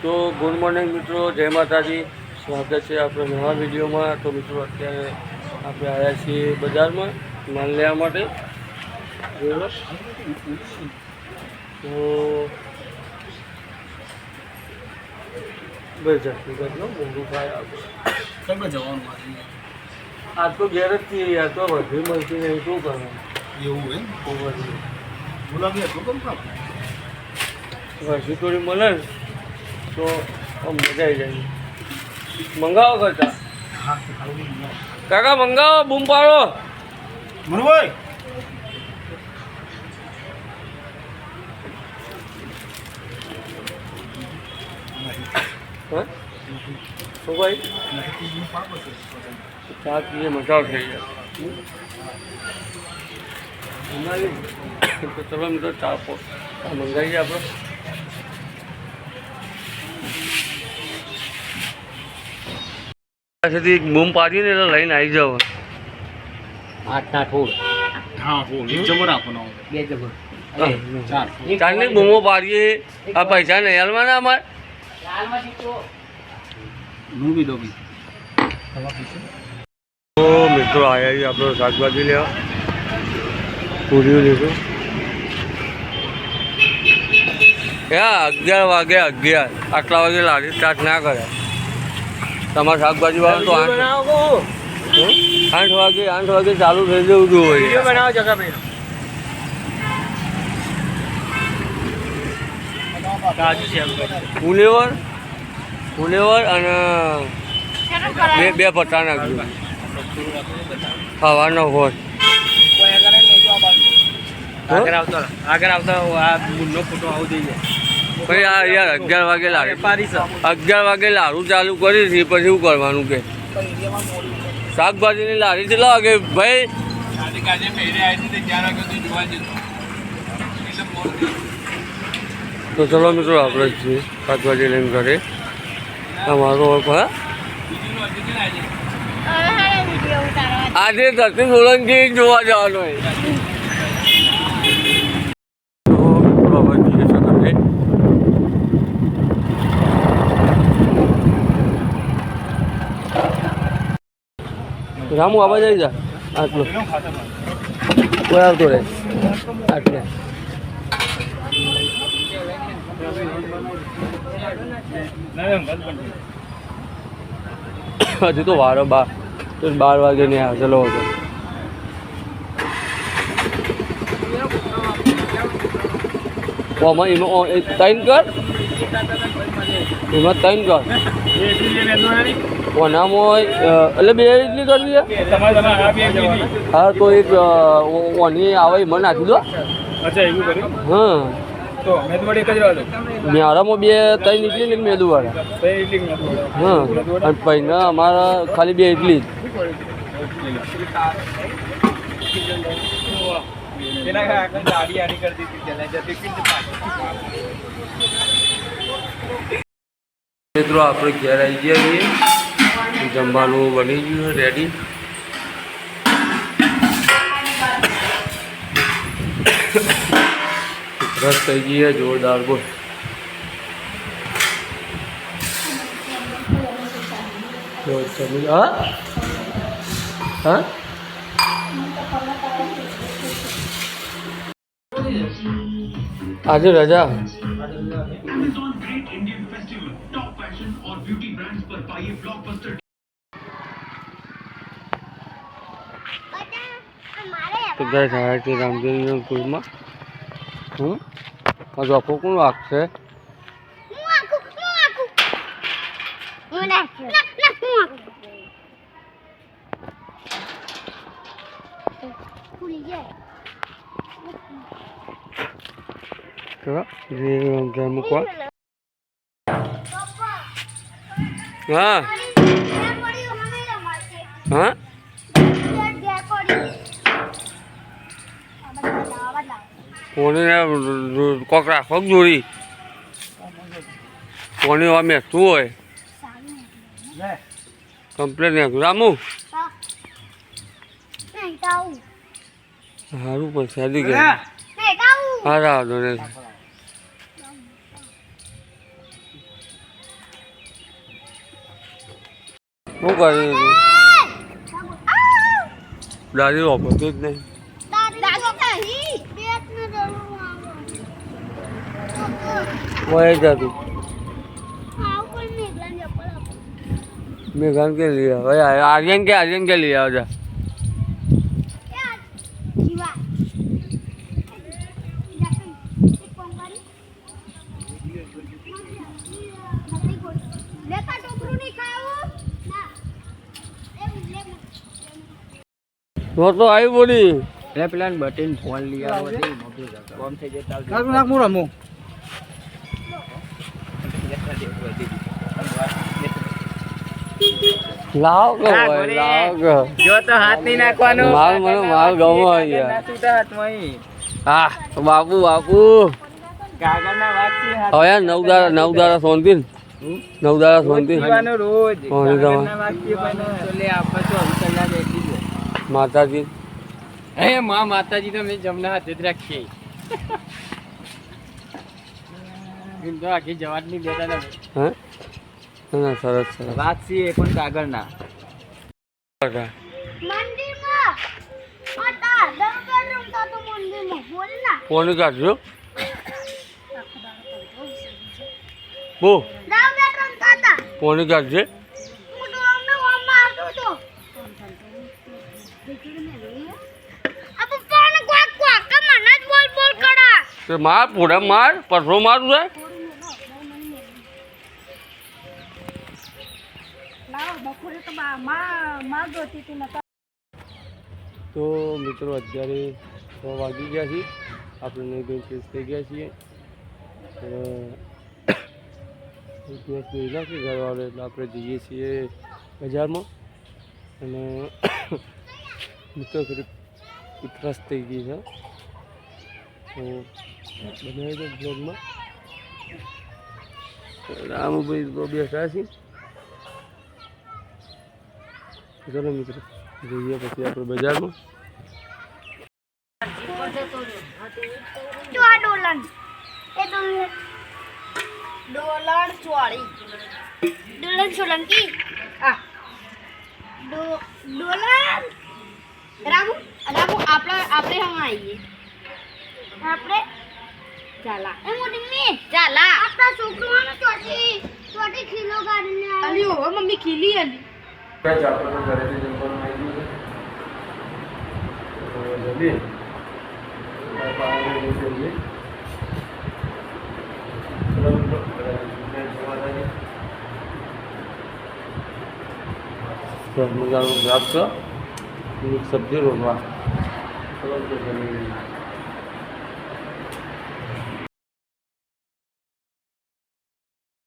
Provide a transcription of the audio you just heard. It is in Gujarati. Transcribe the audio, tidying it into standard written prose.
તો ગુડ મોર્નિંગ મિત્રો, જય માતાજી. સ્વાગત છે આપણે નવા વિડીયોમાં. તો મિત્રો અત્યારે આપણે આવ્યા છીએ બજારમાં માલ લેવા માટે. તો બજારનો મોટું થાય જવાનું આજ તો ઘેર જ છીએ યાર. તો વધુ મળતી નહીં, શું કરવાનું? એવું એમ બોલાવી હતું કેમ વધુ થોડી મળે ને તો મજા આવી જાય. મંગાવો કરતા કાકા, મંગાવો, બૂમ પાડો. મનભાઈ હા શું ભાઈ? ચા પીએ મજા થઈ જાય. તો ચલો મિત્રો ચા મંગાવીએ આપણે. પાસેથી બૂમ પાડીએ ને એટલે લઈને આવી જાવ. 8 ફૂલ. હા ફૂલ એક જબર આપવાનો 2 જબર. 4 ચારની બૂમો પાડીએ. આ પૈસા નહીં હાલવાના અમારે. મૂવી દો બી. તો મિત્રો આવ્યા આપણો શાકભાજી લેવા. પૂરીઓ લીધું. 11 વાગે 11 આટલા વાગે લારી સ્ટાર્ટ ના કરે. તમારે શાકભાજી વાળો તો 8 વાગે ચાલુ થઈ જવું જોઈએ. ફુલેવર અને બે પટ્ટા નાખજો. ખાવાનો હોય આગળ આવતા આ ગુણનો ફોટો આવું જોઈએ. પછી આ યાર 11 વાગે લારી 11 વાગે લારું ચાલુ કરી છે. પછી શું કરવાનું કે શાકભાજીની લારી ચલાવો વાગે ભાઈ? તો ચલો મિત્રો આપણે છીએ શાકભાજી લઈને ઘરે. અમારો હા આજે ધરતી સોલંકી જોવા જવાનું હોય. રામુ આવા જાય જા. આટલો કોઈ આવતો રહે આટલે. હજુ તો વારો 12 વાગે નહીં આવે. ચલો હતો એમાં 3 કર. એમાં 3 કર. ઓનામાં એટલે 2 ઇડલી કરવી છે. હા તો એક ઓની આવે એમાં નાખી દો. હા મેરામાં 2-3 ઇડલી ને મેદુવાળા. હા અને પૈના અમારા ખાલી 2 ઇડલી જ. મિત્રો આપણે ઘેર આવી ગયા છીએ. જમવાનું બની ગયું રેડી. રસ થઈ ગઈ જોરદાર. બોલ હા હા આજે રજા. તો ગાય થાય છે રામદેવપુરમાં. જોપો કોણ વાગશે? મૂકવા. હા હા કોને કોક રાખો જોડી. કોને અમે શું હોય કમ્પ્લેન નાખું. રામુ સારું પણ સાદી ગયા. હા રાવ દો ને શું કરી દાદી વાપરતું જ નહીં. વહી જતું મેઘાન કે લઈ આવે આર્યન કે લઈ આવે જા તો આવી બોલી એટલે પેલા બટીન ફોન લઈ આવો છે બોમ થઈ જતા કાકુ નાક હું રમું લાવ કે ભાઈ લાવ કે જો તો હાથ નહીં નાખવાનો માલ ગમો યાર હા તો બાપુ કાગળના વાગથી હાથ હવે નવ દાડા શાંતિ નવ દાડા શાંતિ પીવાનો રોજ કોને ગમે? કાગળના વાગથી પણ તો લે આપો તો અવસરના બેઠી દે માતાજી હે માં માતાજી તો મેં જમના હાથે જ રાખીએ એમ તો આખી જવાબ નહીં દેતા ને હે ના સરસ સરસ વાગથી એ પણ કાગળના ફોન કાઢજો બો ફોન કાઢજે તે માર પૂરા માર પથરો મારું છે તો મિત્રો અત્યારે 6 વાગી ગયા છે આપણે નહીં ધોઈ ફ્રેશ થઈ ગયા છીએ દિવસ જોઈ છે ઘરવાળો એટલે આપણે જઈએ છીએ બજારમાં અને મિત્રો થોડીક ઉતરાશ થઈ ગઈ છે તો બનાવી દો બ્લોગમાં રામભાઈ બેઠા છે ચલો મિત્રો જઈએ પછી આપણે બજારમાં આપણે હમ આવીએ આપણે ચાલા એ મોટી મે ચાલા આપણા છોકરાનો ચોટી ખીલો ગાડીને અલી ઓ મમ્મી ખીલી અલી આપણે તો ઘરેથી જમવાનું આવી ગયું છે તો જલ્દી મજાનું ગ્રાફ છે સબ્જી રોટવા